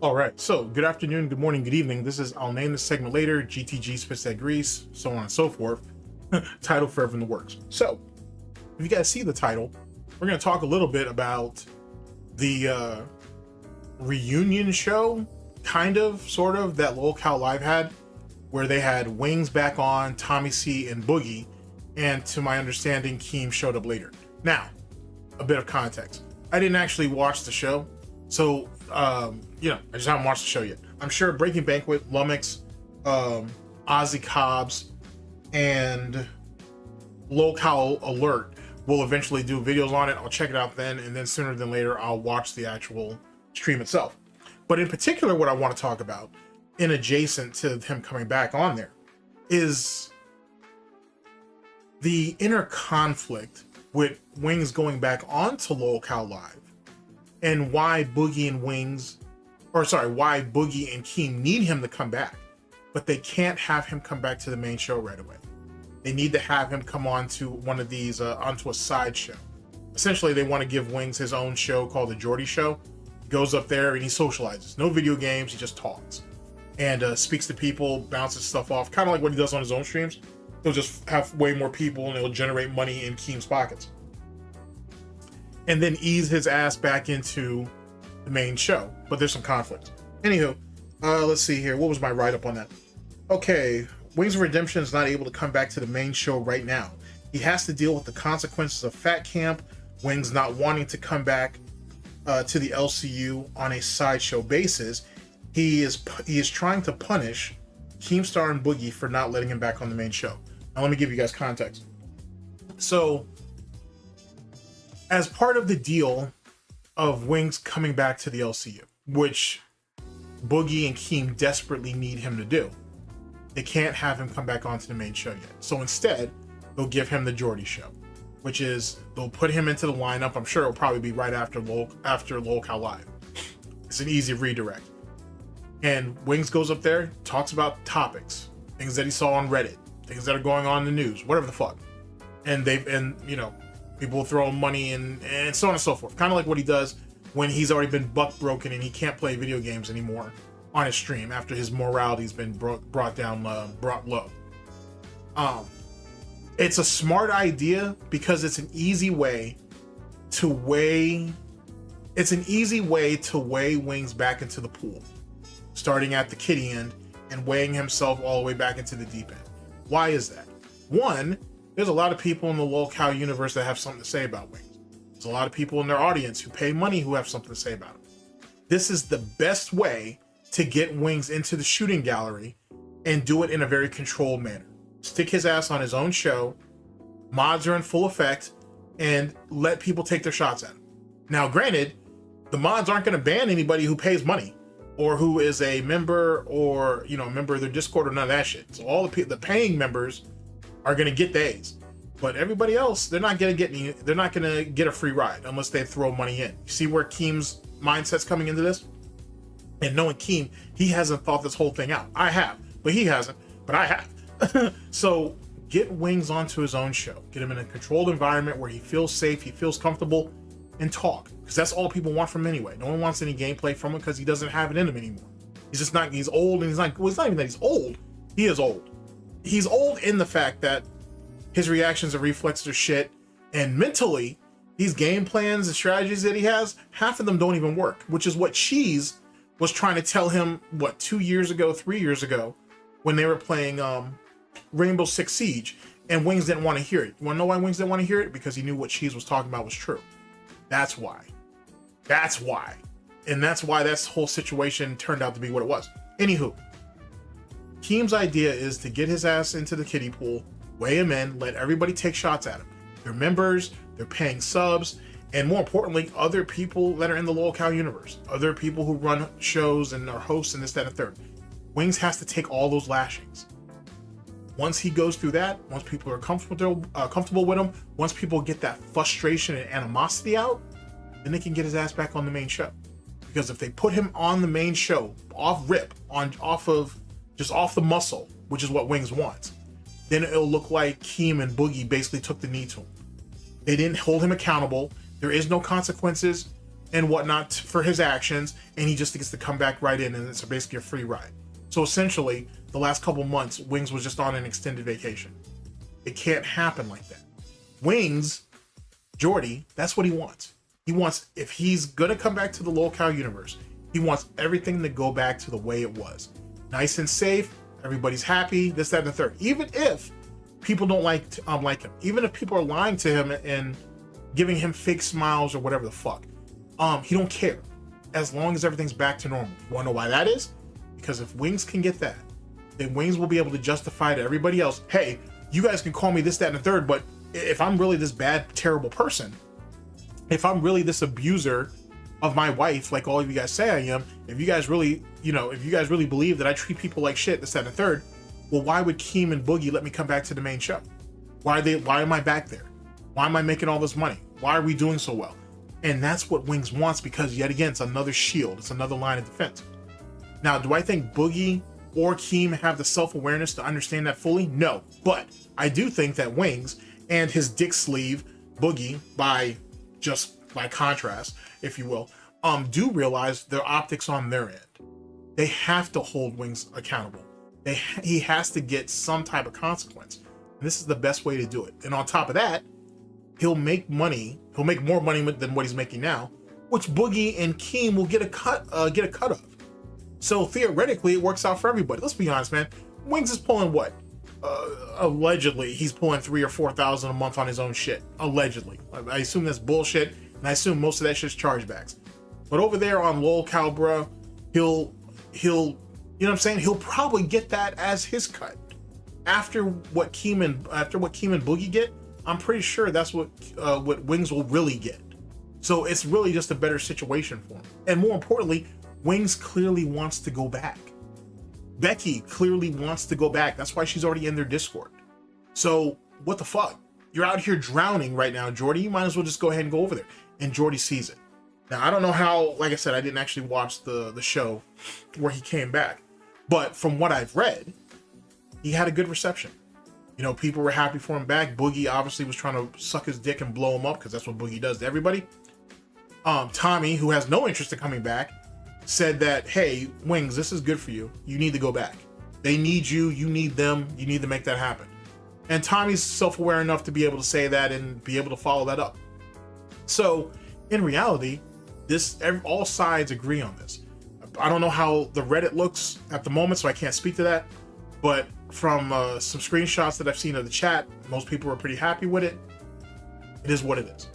All right, so good afternoon, good morning, good evening. This is, I'll name this segment later, GTG spits that grease, so on and so forth. Title forever in the works. So, if you guys see the title, we're going to talk a little bit about the reunion show, kind of, sort of, that LOLCOW Live had, where they had Wings back on, Tommy C, and Boogie, and to my understanding, Keem showed up later. Now, a bit of context. I didn't actually watch the show, so I just haven't watched the show yet. I'm sure Breaking Banquet, Lummox, Ozzy Cobbs, and LOLCOW Alert will eventually do videos on it. I'll check it out then, and then sooner than later, I'll watch the actual stream itself. But in particular, what I want to talk about, in adjacent to him coming back on there, is the inner conflict with Wings going back onto LOLCOW Live, and why Boogie and why Boogie and Keem need him to come back, but they can't have him come back to the main show right away. They need to have him come on to one of these, onto a side show. Essentially, they want to give Wings his own show called The Geordie Show. He goes up there and he socializes. No video games, he just talks. And speaks to people, bounces stuff off, kind of like what he does on his own streams. He'll just have way more people and it'll generate money in Keem's pockets. And then ease his ass back into the main show. But there's some conflict. Anywho, let's see here. What was my write-up on that? Okay, Wings of Redemption is not able to come back to the main show right now. He has to deal with the consequences of Fat Camp, Wings not wanting to come back to the LCU on a sideshow basis. He is trying to punish Keemstar and Boogie for not letting him back on the main show. Now let me give you guys context. So, as part of the deal of Wings coming back to the LCU, which Boogie and Keem desperately need him to do, they can't have him come back onto the main show yet. So instead, they'll give him the Geordie Show, which is, they'll put him into the lineup. I'm sure it'll probably be right after LOLCOW Live. It's an easy redirect. And Wings goes up there, talks about topics, things that he saw on Reddit, things that are going on in the news, whatever the fuck. And people will throw money and so on and so forth. Kind of like what he does when he's already been buck broken and he can't play video games anymore on his stream after his morality's been brought low. It's a smart idea because it's an easy way to weigh Wings back into the pool, starting at the kiddie end and weighing himself all the way back into the deep end. Why is that? One, there's a lot of people in the LOLCOW universe that have something to say about Wings. There's a lot of people in their audience who pay money who have something to say about him. This is the best way to get Wings into the shooting gallery and do it in a very controlled manner. Stick his ass on his own show, mods are in full effect, and let people take their shots at him. Now, granted, the mods aren't going to ban anybody who pays money or who is a member or, a member of their Discord or none of that shit. So all the paying members are going to get the A's, but everybody else, they're not going to get a free ride unless they throw money in. You see where Keem's mindset's coming into this? And knowing Keem, he hasn't thought this whole thing out. I have, but he hasn't, but I have. So get Wings onto his own show. Get him in a controlled environment where he feels safe, he feels comfortable, and talk. Because that's all people want from him anyway. No one wants any gameplay from him because he doesn't have it in him anymore. He's old, and it's not even that he's old. He is old. He's old in the fact that his reactions and reflexes are shit, and mentally, these game plans and strategies that he has, half of them don't even work, which is what Cheese was trying to tell him, 3 years ago, when they were playing Rainbow Six Siege, and Wings didn't want to hear it. You want to know why Wings didn't want to hear it? Because he knew what Cheese was talking about was true. That's why. And that's why this whole situation turned out to be what it was. Anywho, Keem's idea is to get his ass into the kiddie pool, weigh him in, let everybody take shots at him. They're members, they're paying subs, and more importantly, other people that are in the LOLCOW universe, other people who run shows and are hosts and this, that, and third. Wings has to take all those lashings. Once he goes through that, once people are comfortable with him, once people get that frustration and animosity out, then they can get his ass back on the main show. Because if they put him on the main show, off the muscle, which is what Wings wants, then it'll look like Keem and Boogie basically took the knee to him. They didn't hold him accountable. There is no consequences. and whatnot for his actions, and he just gets to come back right in, and it's basically a free ride. So essentially, the last couple months, Wings was just on an extended vacation. It can't happen like that. Wings, Jordy, that's what he wants. He wants, if he's gonna come back to the LOLCOW universe, he wants everything to go back to the way it was. Nice and safe, everybody's happy, this, that, and the third. Even if people don't like him, even if people are lying to him and giving him fake smiles or whatever the fuck, he don't care, as long as everything's back to normal. You wanna know why that is? Because if Wings can get that, then Wings will be able to justify to everybody else, hey, you guys can call me this, that, and the third, but if I'm really this bad, terrible person, if I'm really this abuser of my wife, like all of you guys say I am, if you guys really, if you guys really believe that I treat people like shit, this, that, and the third, well, why would Keem and Boogie let me come back to the main show? Why am I back there? Why am I making all this money? Why are we doing so well? And that's what Wings wants, because yet again, it's another shield. It's another line of defense. Now, do I think Boogie or Keem have the self-awareness to understand that fully? No, but I do think that Wings and his dick sleeve, Boogie, by contrast, if you will, do realize their optics on their end. They have to hold Wings accountable. He has to get some type of consequence. And this is the best way to do it. And on top of that, he'll make money. He'll make more money than what he's making now, which Boogie and Keem will get a cut of. So theoretically, it works out for everybody. Let's be honest, man. Wings is pulling what? Allegedly, he's pulling $3,000 or $4,000 a month on his own shit. Allegedly. I assume that's bullshit, and I assume most of that shit's chargebacks. But over there on LOLCOW, bro, he'll, you know what I'm saying? He'll probably get that as his cut. After what Keem and Boogie get, I'm pretty sure that's what Wings will really get. So it's really just a better situation for him. And more importantly, Wings clearly wants to go back. Becky clearly wants to go back. That's why she's already in their Discord. So what the fuck? You're out here drowning right now, Jordy. You might as well just go ahead and go over there. And Jordy sees it. Now, I don't know how, like I said, I didn't actually watch the show where he came back. But from what I've read, he had a good reception. People were happy for him back. Boogie obviously was trying to suck his dick and blow him up, because that's what Boogie does to everybody. Tommy, who has no interest in coming back, said that, hey, Wings, this is good for you. You need to go back. They need you. You need them. You need to make that happen. And Tommy's self-aware enough to be able to say that and be able to follow that up. So in reality, all sides agree on this. I don't know how the Reddit looks at the moment, so I can't speak to that. But from some screenshots that I've seen of the chat, most people are pretty happy with it. It is what it is.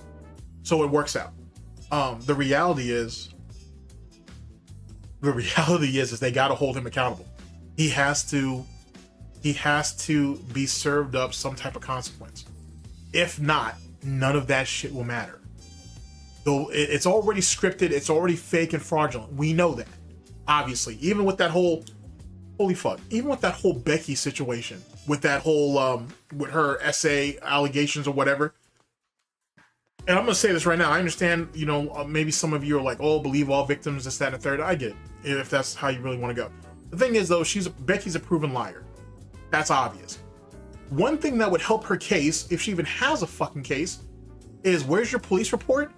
So it works out. The reality is they got to hold him accountable. He has to be served up some type of consequence. If not, none of that shit will matter. Though it's already scripted, it's already fake and fraudulent. We know that. Obviously, even with that whole, holy fuck, even with that whole Becky situation, with that whole, with her essay allegations or whatever. And I'm going to say this right now. I understand, maybe some of you are like, oh, believe all victims, this, that, and the third. I get it, if that's how you really want to go. The thing is, though, Becky's a proven liar. That's obvious. One thing that would help her case, if she even has a fucking case, is where's your police report?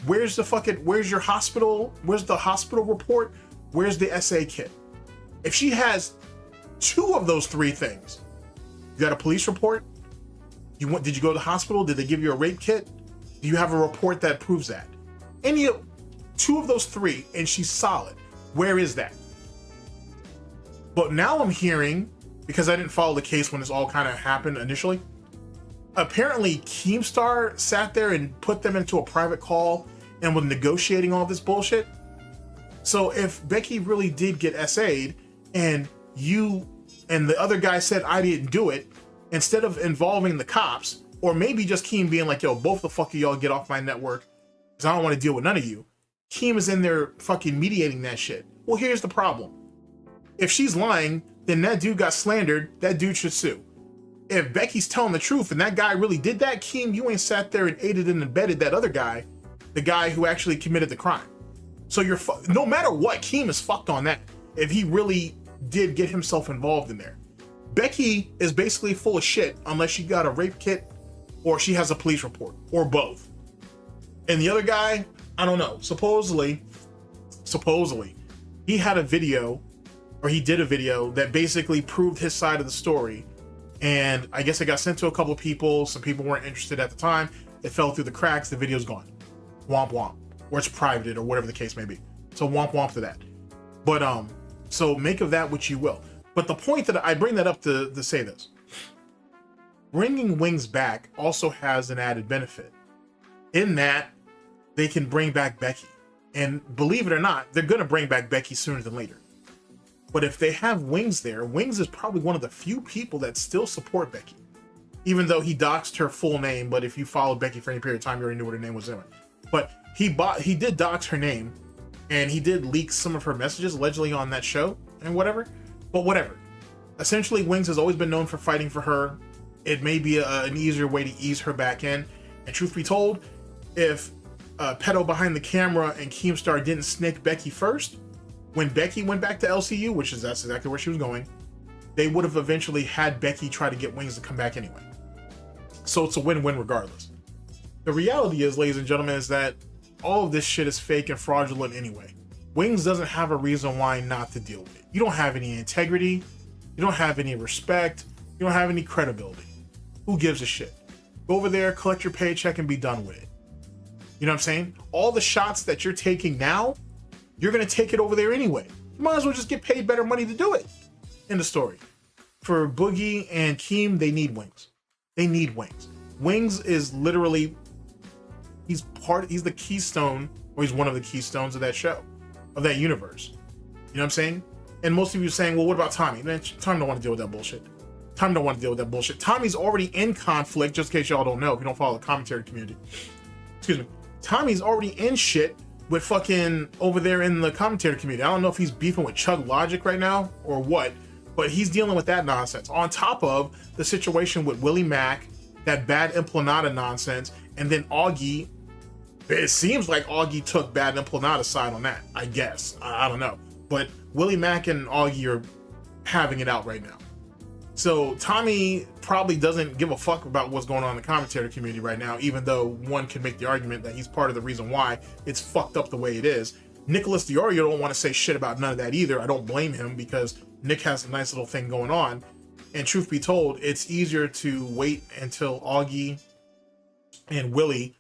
Where's your hospital? Where's the hospital report? Where's the SA kit? If she has two of those three things, you got a police report? Did you go to the hospital? Did they give you a rape kit? Do you have a report that proves that? Two of those three, and she's solid. Where is that? But now I'm hearing, because I didn't follow the case when this all kind of happened initially, apparently Keemstar sat there and put them into a private call and was negotiating all this bullshit. So if Becky really did get SA'd and you and the other guy said, I didn't do it, instead of involving the cops, or maybe just Keem being like, yo, both the fuck of y'all get off my network because I don't want to deal with none of you. Keem is in there fucking mediating that shit. Well, here's the problem. If she's lying, then that dude got slandered. That dude should sue. If Becky's telling the truth and that guy really did that, Keem, you ain't sat there and aided and abetted that other guy, the guy who actually committed the crime. So no matter what, Keem is fucked on that. If he really did get himself involved in there. Becky is basically full of shit unless she got a rape kit or she has a police report or both. And the other guy, I don't know. Supposedly, he had a video, or he did a video that basically proved his side of the story. And I guess it got sent to a couple of people. Some people weren't interested at the time. It fell through the cracks. The video's gone. Womp womp. Or it's privated, or whatever the case may be. So womp womp to that. But so make of that what you will. But the point that I bring that up to say this. Bringing Wings back also has an added benefit. In that, they can bring back Becky. And believe it or not, they're going to bring back Becky sooner than later. But if they have Wings there, Wings is probably one of the few people that still support Becky. Even though he doxed her full name, but if you followed Becky for any period of time, you already knew what her name was anyway. But he did dox her name, and he did leak some of her messages allegedly on that show and whatever. But whatever. Essentially, Wings has always been known for fighting for her. It may be an easier way to ease her back in. And truth be told, if Pedo behind the camera and Keemstar didn't snake Becky first, when Becky went back to LCU, that's exactly where she was going, they would have eventually had Becky try to get Wings to come back anyway. So it's a win-win regardless. The reality is, ladies and gentlemen, is that all of this shit is fake and fraudulent anyway. Wings doesn't have a reason why not to deal with it. You don't have any integrity. You don't have any respect. You don't have any credibility. Who gives a shit? Go over there, collect your paycheck, and be done with it. You know what I'm saying? All the shots that you're taking now, you're going to take it over there anyway. You might as well just get paid better money to do it. End of story. For Boogie and Keem, they need Wings. They need Wings. Wings is literally, he's the keystone, or he's one of the keystones of that show, of that universe. You know what I'm saying? And most of you are saying, well, what about Tommy? Man, Tommy don't want to deal with that bullshit. Tommy don't want to deal with that bullshit. Tommy's already in conflict, just in case y'all don't know, if you don't follow the commentary community. Excuse me. Tommy's already in shit with fucking over there in the commentary community. I don't know if he's beefing with Chug Logic right now or what, but he's dealing with that nonsense. On top of the situation with Willie Mack, that bad Implanata nonsense, and then Augie. It seems like Augie took bad Implanata's side on that, I guess. I don't know. But Willie Mack and Augie are having it out right now. So Tommy probably doesn't give a fuck about what's going on in the commentary community right now, even though one can make the argument that he's part of the reason why it's fucked up the way it is. Nicholas Diorio don't want to say shit about none of that either. I don't blame him because Nick has a nice little thing going on. And truth be told, it's easier to wait until Augie and Willie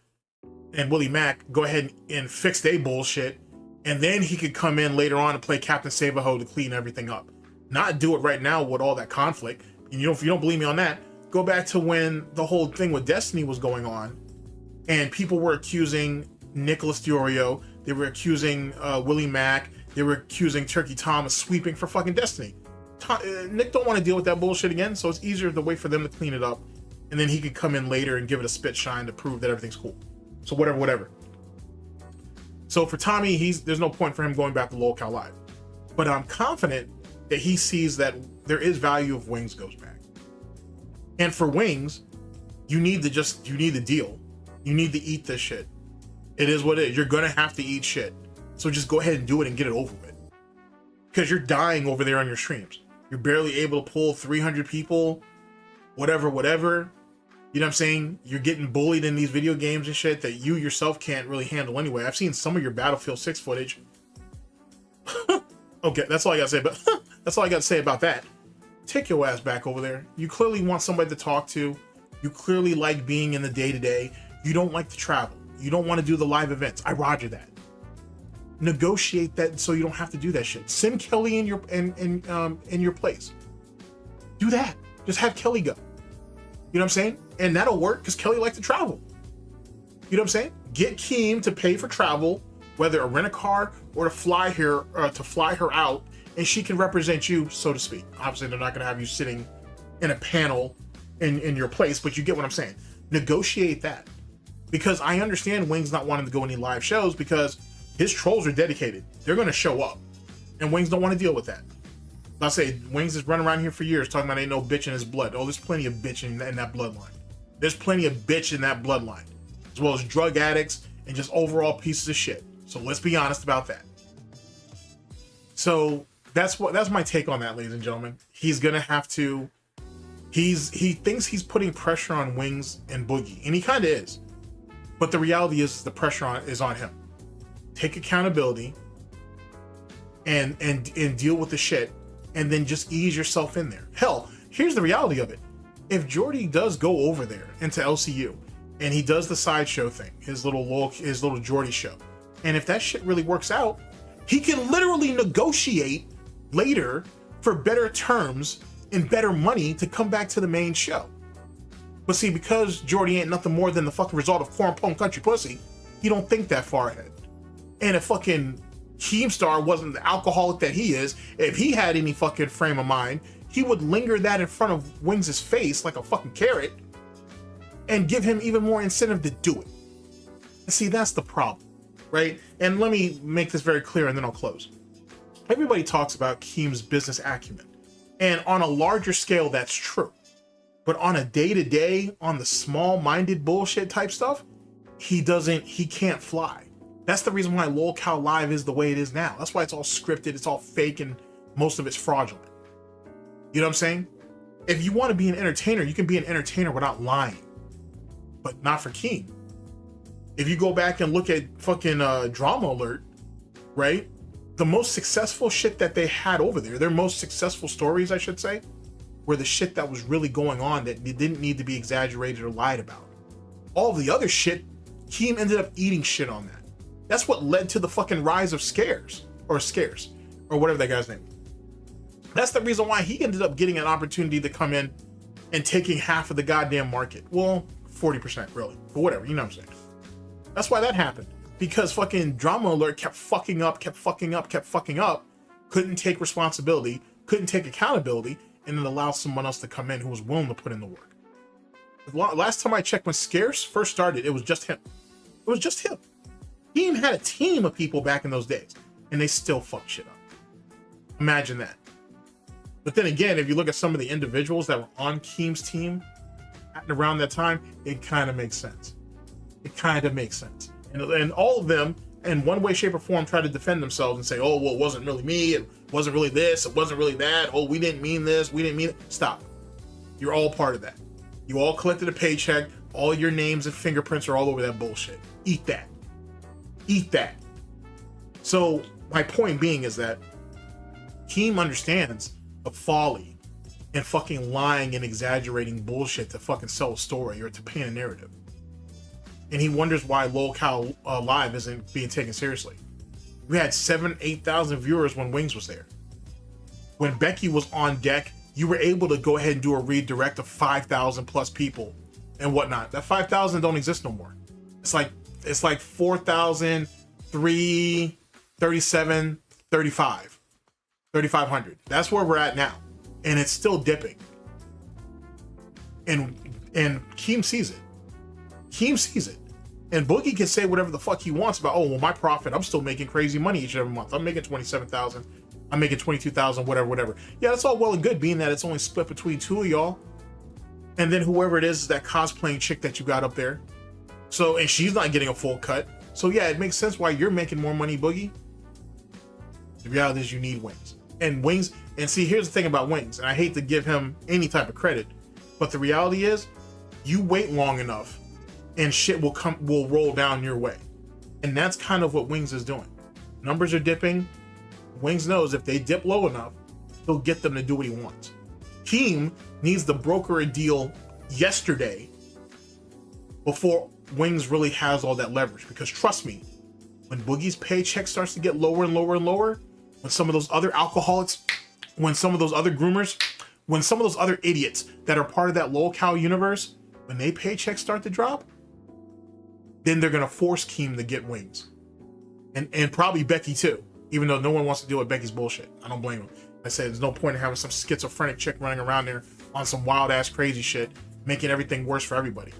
Mack go ahead and fix their bullshit, and then he could come in later on and play Captain Save-A-Ho to clean everything up. Not do it right now with all that conflict. And if you don't believe me on that, go back to when the whole thing with Destiny was going on, and people were accusing Nicholas Diorio, they were accusing Willie Mack, they were accusing Turkey Tom of sweeping for fucking Destiny. Nick don't want to deal with that bullshit again, so it's easier to wait for them to clean it up, and then he could come in later and give it a spit shine to prove that everything's cool. So whatever. So for Tommy, there's no point for him going back to LOLCOW Live. But I'm confident that he sees that there is value if Wings goes back. And for Wings, you need the deal. You need to eat this shit. It is what it is. You're gonna have to eat shit. So just go ahead and do it and get it over with. Because you're dying over there on your streams. You're barely able to pull 300 people, whatever. You know what I'm saying? You're getting bullied in these video games and shit that you yourself can't really handle anyway. I've seen some of your Battlefield 6 footage. Okay, that's all I gotta say, but that's all I gotta say about that. Take your ass back over there. You clearly want somebody to talk to. You clearly like being in the day-to-day. You don't like to travel. You don't want to do the live events. I roger that. Negotiate that so you don't have to do that shit. Send Kelly in your place. Do that. Just have Kelly go. You know what I'm saying? And that'll work because Kelly likes to travel. You know what I'm saying? Get Keem to pay for travel, whether a rent a car or to fly her out, and she can represent you, so to speak. Obviously, they're not going to have you sitting in a panel in your place, but you get what I'm saying. Negotiate that. Because I understand Wings not wanting to go any live shows because his trolls are dedicated. They're going to show up. And Wings don't want to deal with that. I say, Wings has run around here for years talking about ain't no bitch in his blood. Oh, there's plenty of bitch in that bloodline. There's plenty of bitch in that bloodline. As well as drug addicts and just overall pieces of shit. So let's be honest about that. So that's my take on that, ladies and gentlemen. He's gonna have to. He thinks he's putting pressure on Wings and Boogie, and he kind of is. But the reality is the pressure is on him. take accountability, and deal with the shit, and then just ease yourself in there. Hell, here's the reality of it. If Jordy does go over there into LCU and he does the sideshow thing, his little Jordy show, and if that shit really works out, he can literally negotiate later for better terms and better money to come back to the main show. But see, because Jordy ain't nothing more than the fucking result of corn pone country pussy, he don't think that far ahead. And if fucking Keemstar wasn't the alcoholic that he is, if he had any fucking frame of mind, he would linger that in front of Wings' face like a fucking carrot and give him even more incentive to do it. And see, that's the problem, right? And let me make this very clear and then I'll close. Everybody talks about Keem's business acumen. And on a larger scale, that's true. But on a day-to-day, on the small-minded bullshit type stuff, he can't fly. That's the reason why LOLCOW Live is the way it is now. That's why it's all scripted, it's all fake, and most of it's fraudulent. You know what I'm saying? If you want to be an entertainer, you can be an entertainer without lying. But not for Keem. If you go back and look at fucking Drama Alert, right? The most successful shit that they had over there, their most successful stories, I should say, were the shit that was really going on that didn't need to be exaggerated or lied about. All the other shit, Keem ended up eating shit on that. That's what led to the fucking rise of Scares, or whatever that guy's name. That's the reason why he ended up getting an opportunity to come in and taking half of the goddamn market. Well, 40% really, but whatever, you know what I'm saying. That's why that happened. Because fucking Drama Alert kept fucking up, couldn't take responsibility, couldn't take accountability, and then allow someone else to come in who was willing to put in the work. Last time I checked, when Scares first started, it was just him. It was just him. He even had a team of people back in those days, and they still fucked shit up. Imagine that. But then again, if you look at some of the individuals that were on Keem's team at around that time, it kind of makes sense. It kind of makes sense. And all of them, in one way, shape, or form, try to defend themselves and say, oh, well, it wasn't really me, it wasn't really this, it wasn't really that, oh, we didn't mean this, we didn't mean it. Stop. You're all part of that. You all collected a paycheck, all your names and fingerprints are all over that bullshit. Eat that. Eat that. So my point being is that Keem understands the folly in fucking lying and exaggerating bullshit to fucking sell a story or to paint a narrative. And he wonders why LOLCOW Live isn't being taken seriously. We had 8,000 viewers when Wings was there. When Becky was on deck, you were able to go ahead and do a redirect of 5,000 plus people and whatnot. That 5,000 don't exist no more. It's like 4,337, 35, 3,500. That's where we're at now. And it's still dipping. And Keem sees it. Keem sees it. And Boogie can say whatever the fuck he wants about, oh, well, my profit, I'm still making crazy money each and every month. I'm making 27,000. I'm making 22,000, whatever. Yeah, that's all well and good, being that it's only split between two of y'all. And then whoever it is that cosplaying chick that you got up there. So, and she's not getting a full cut. So yeah, it makes sense why you're making more money, Boogie. The reality is you need Wings. And Wings, and see, here's the thing about Wings, and I hate to give him any type of credit, but the reality is, you wait long enough, and shit will roll down your way. And that's kind of what Wings is doing. Numbers are dipping. Wings knows if they dip low enough, he'll get them to do what he wants. Keem needs to broker a deal yesterday before Wings really has all that leverage. Because trust me, when Boogie's paycheck starts to get lower and lower and lower, when some of those other alcoholics, when some of those other groomers, when some of those other idiots that are part of that LOLCOW universe, when they paychecks start to drop, then they're gonna force Keem to get Wings. And probably Becky too, even though no one wants to deal with Becky's bullshit. I don't blame him. I said there's no point in having some schizophrenic chick running around there on some wild ass crazy shit, making everything worse for everybody.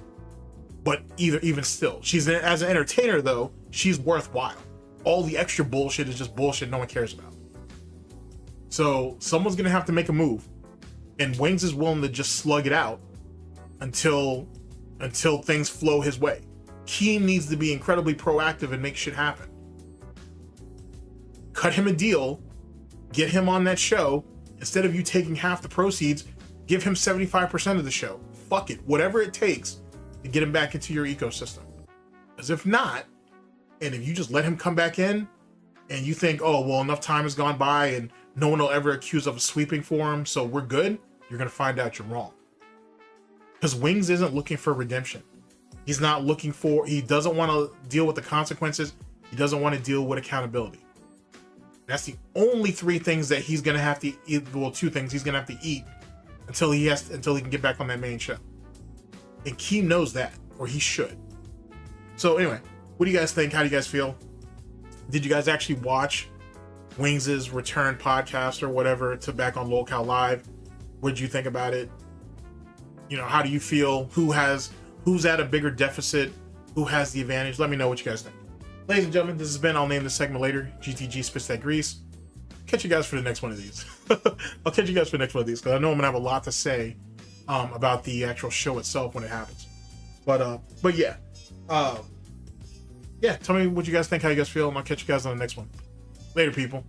But even still, as an entertainer though, she's worthwhile. All the extra bullshit is just bullshit no one cares about. So someone's gonna have to make a move, and Wings is willing to just slug it out until things flow his way. Keem needs to be incredibly proactive and make shit happen. Cut him a deal, get him on that show. Instead of you taking half the proceeds, give him 75% of the show. Fuck it, whatever it takes to get him back into your ecosystem. Because if not, And if you just let him come back in and you think, oh, well, enough time has gone by and no one will ever accuse of sweeping for him, so we're good, you're going to find out you're wrong. Because Wings isn't looking for redemption. He's not looking for, he doesn't want to deal with the consequences. He doesn't want to deal with accountability. That's the only three things that he's going to have to eat. Well, two things he's going to have to eat until he can get back on that main show. And Keem knows that, or he should. So anyway, what do you guys think? How do you guys feel? Did you guys actually watch Wings' return podcast or whatever to back on LOLCOW Live? What did you think about it? You know, how do you feel? Who's at a bigger deficit? Who has the advantage? Let me know what you guys think. Ladies and gentlemen, this has been, I'll name this segment later, GTG Spits That Grease. Catch you guys for the next one of these. I'll catch you guys for the next one of these because I know I'm gonna have a lot to say about the actual show itself when it happens. But yeah. Yeah, tell me what you guys think, how you guys feel, and I'll catch you guys on the next one. Later, people.